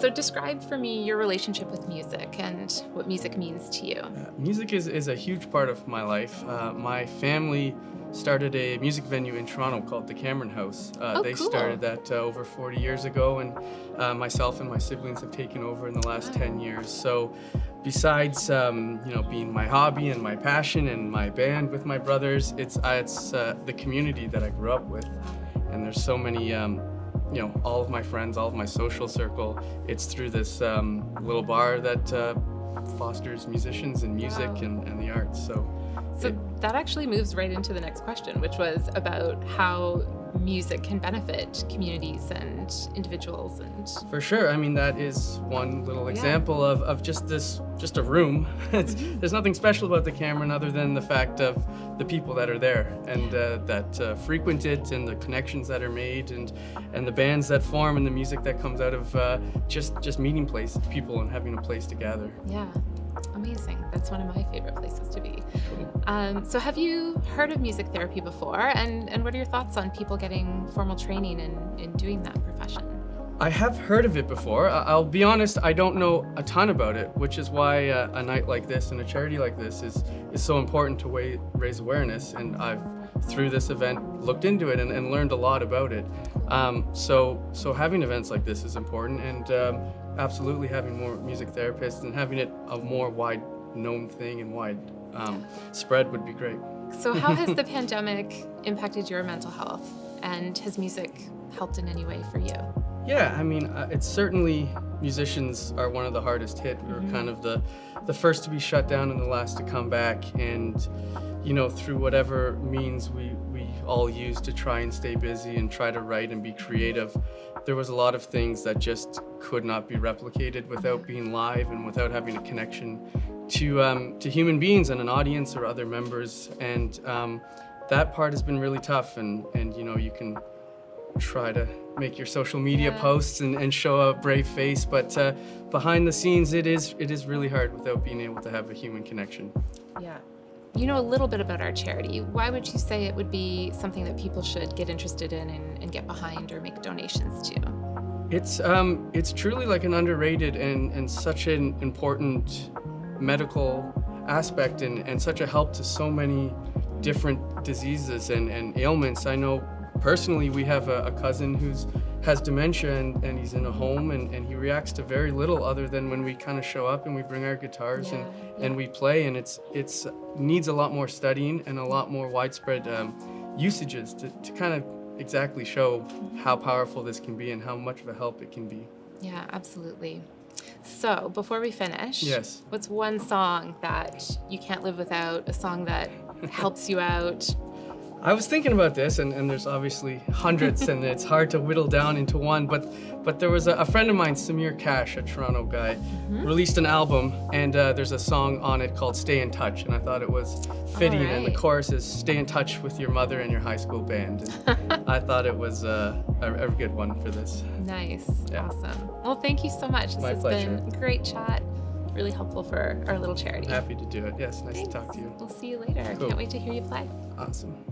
So describe for me your relationship with music and what music means to you. Music is a huge part of my life. My family started a music venue in Toronto called the Cameron House. They Cool. started that over 40 years ago, and myself and my siblings have taken over in the last 10 years. So besides being my hobby and my passion and my band with my brothers, it's the community that I grew up with. And there's so many all of my friends, all of my social circle, it's through this little bar that fosters musicians and music and the arts. So That actually moves right into the next question, which was about how music can benefit communities and individuals. And for sure, I mean, that is one little example of just a room. There's nothing special about the Cameron other than the fact of the people that are there and that frequent it, and the connections that are made, and the bands that form, and the music that comes out of just meeting people and having a place to gather. Yeah. Amazing. That's one of my favorite places to be. So have you heard of music therapy before? And what are your thoughts on people getting formal training in doing that profession? I have heard of it before. I'll be honest, I don't know a ton about it, which is why a night like this and a charity like this is so important to raise awareness. And I've, through this event, looked into it and learned a lot about it. So having events like this is important, and absolutely having more music therapists and having it a more wide known thing and wide spread would be great. So how has the pandemic impacted your mental health, and has music helped in any way for you? Yeah, I mean, it's certainly, musicians are one of the hardest hit. We were kind of the first to be shut down and the last to come back, and through whatever means we all use to try and stay busy and try to write and be creative, there was a lot of things that just could not be replicated without being live and without having a connection to human beings and an audience or other members. And that part has been really tough, and you can try to make your social media posts and show a brave face, but behind the scenes it is really hard without being able to have a human connection. Yeah. You know a little bit about our charity. Why would you say it would be something that people should get interested in and get behind or make donations to? It's truly like an underrated and such an important medical aspect, and such a help to so many different diseases and ailments. I know personally we have a cousin who's has dementia, and he's in a home, and he reacts to very little other than when we kind of show up and we bring our guitars and we play, and it's needs a lot more studying and a lot more widespread usages to kind of exactly show how powerful this can be and how much of a help it can be. Yeah, absolutely. So before we finish, yes, what's one song that you can't live without, a song that helps you out? I was thinking about this, and there's obviously hundreds, and it's hard to whittle down into one, but there was a friend of mine, Samir Cash, a Toronto guy, released an album, and there's a song on it called Stay in Touch, and I thought it was fitting, and the chorus is stay in touch with your mother and your high school band, and I thought it was a good one for this. Nice. Yeah. Awesome. Well, thank you so much. This My has pleasure. been a great chat, really helpful for our little charity. Happy to do it. Yes, nice Thanks. to talk to you. We'll see you later. Cool. Can't wait to hear you play. Awesome.